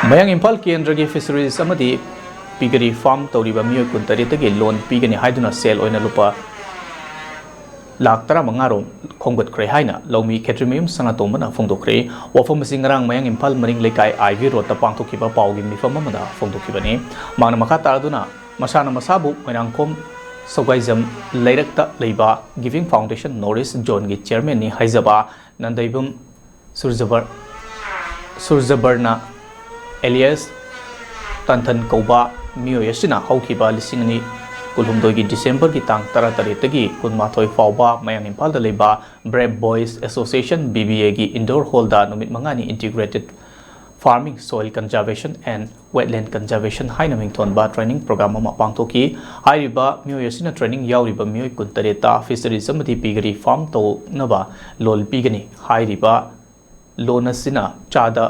मयंग इम्फाल केंद्र की fisheries piggery farm तौरीब मियोय कुंतरेतगी लोन पीगनी हाइदुना सेल ओइना लुपा लाख 15 खोंगतख्रे हाइना लौमी खेत्रिमयुम सनातोमना फोंदोख्रे वफम सिंगरांग मयंग इम्फाल मरिंग लेकाय आईवी रोड पांथोखिबा पाउगी मिफम अमदा फोंदोखिबने मांगना मखा तारदुना मसाना मसाबु मैनांगखोम सौगाइजम लैरक्ता लेबा गिविंग फाउंडेशन नॉरिस जोन की चेयरमैन नि हाइजबा नंदैबम सुरजबरना एलियस तंथन कौबा मियोय असिना हौखिबा लिसिंगनी कुलहुमदोगी डिसेंबर की तांग 13 कुनमाथोय फाउबा मयंग इम्फाल दा लेबा ब्रेव बॉयज एसोसिएशन बीबीए की इंडोर हॉल दा नुमित मंगानी integrated farming soil conservation and wetland conservation हाइना मिंगथोनबा ट्रेनिंग प्रोग्राम अमा पांगथोकी हाइरिबा मियोय असिना ट्रेनिंग याउरिबा मियोय कुंतरेता फिशरीज अमदी पीगरी फार्म तौनबा लोल पीगनी हाइरिबा लोन असिना चादा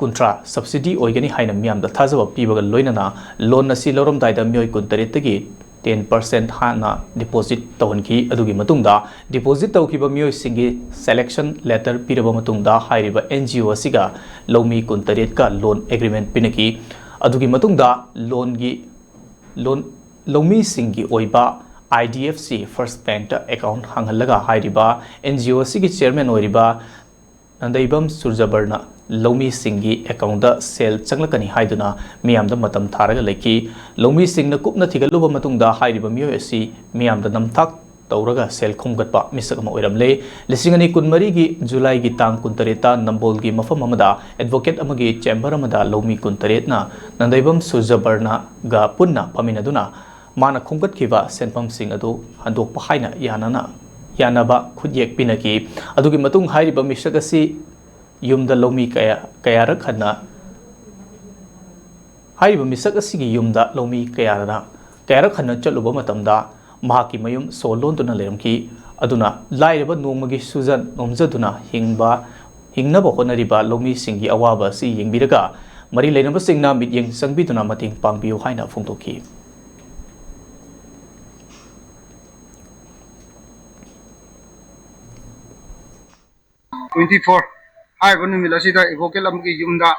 कुंट्रा सब्सिडी ओइगनी हाइना मियाम दा थाजब पीबगा लोइनना लोन असी लौरमदाइदा मियोय कुंतरेतगी 10% हाना डिपोजिट तौहनकी अदुगी मतुंगदा डिपोजिट तौखिबा मियोय सिंगी सेलेक्शन लेटर पीरबा मतुंगदा हाइरिबा एनजीओ असिगा लौमी कुंतरेत का लोन एग्रीमेंट पिनकी अदुगी मतुंगदा लोन लौमी सिंगी ओइबा IDFC फर्स्ट बैंक अकाउंट हांगलगा हाइरिबा एनजीओ असिगी चेयरमैन ओइरिबा नंदैबम सुरजबरना लौमी सिंगी अकाउंट सेल चंगलकनी हाइदुना मियामदा मतम थारगा लेकी लौमी सिंगना कुपना थिगलुबा मतुंगदा हाइरिबा मियोय असि मियामदा नमथाक तौरगा सेल खोंगतपा मिसक अमा ओइरमले लिसिंगनी कुनमरी की जुलाई की तांग कुंतरेता नंबोल की मफम अमदा एडवोकेट अमगी चेंबर अमदा लौमी कुंतरेतना नंदैबम सुरजबरना गा पुन्ना फमिनदुना माना खोंगतखिबा सेनफम सिंग अदु हंदोकपा हाइना यानबा खुदयेक पिनकी अदुगी मतुंग हाइरिबा मिसक असि युमदा लौमी कयारक हन्ना हाइरिबा मिसक असिगी युमदा लौमी कयारक हन्ना चलुबा मतमदा महाकी मयुम सोलोंदुना लेरमकी अदुना लाइरबा नोंमगी सुजन नोमजदुना हिंगनबा होनरिबा लौमी सिंगी अवाबा सि येंबिरगा मरी लेनबा सिंगना मित्येंग संगबिदुना मतिंग पांगबियु हाइना फोंदोखी 24 हाई नुमित एडवोकेट युमदा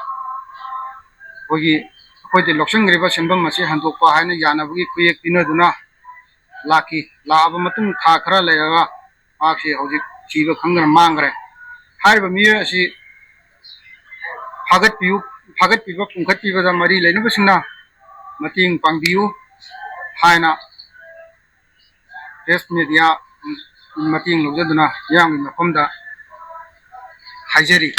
अखोई लौसंग्रीब सेंबम हंदोप है यानबी खुयेक पीनदुना लाखी लाब था खरा लेरगा मासे हौजिक सीब खंगना मांगरे हाइब मियोय असि फागतपीब पुंखतपीबदा मरी लेनबसिंगना मतेंग पांगबियु हाइना प्रेस मीडिया मतेंग लौजदुना याम मफमदा हाइजरी।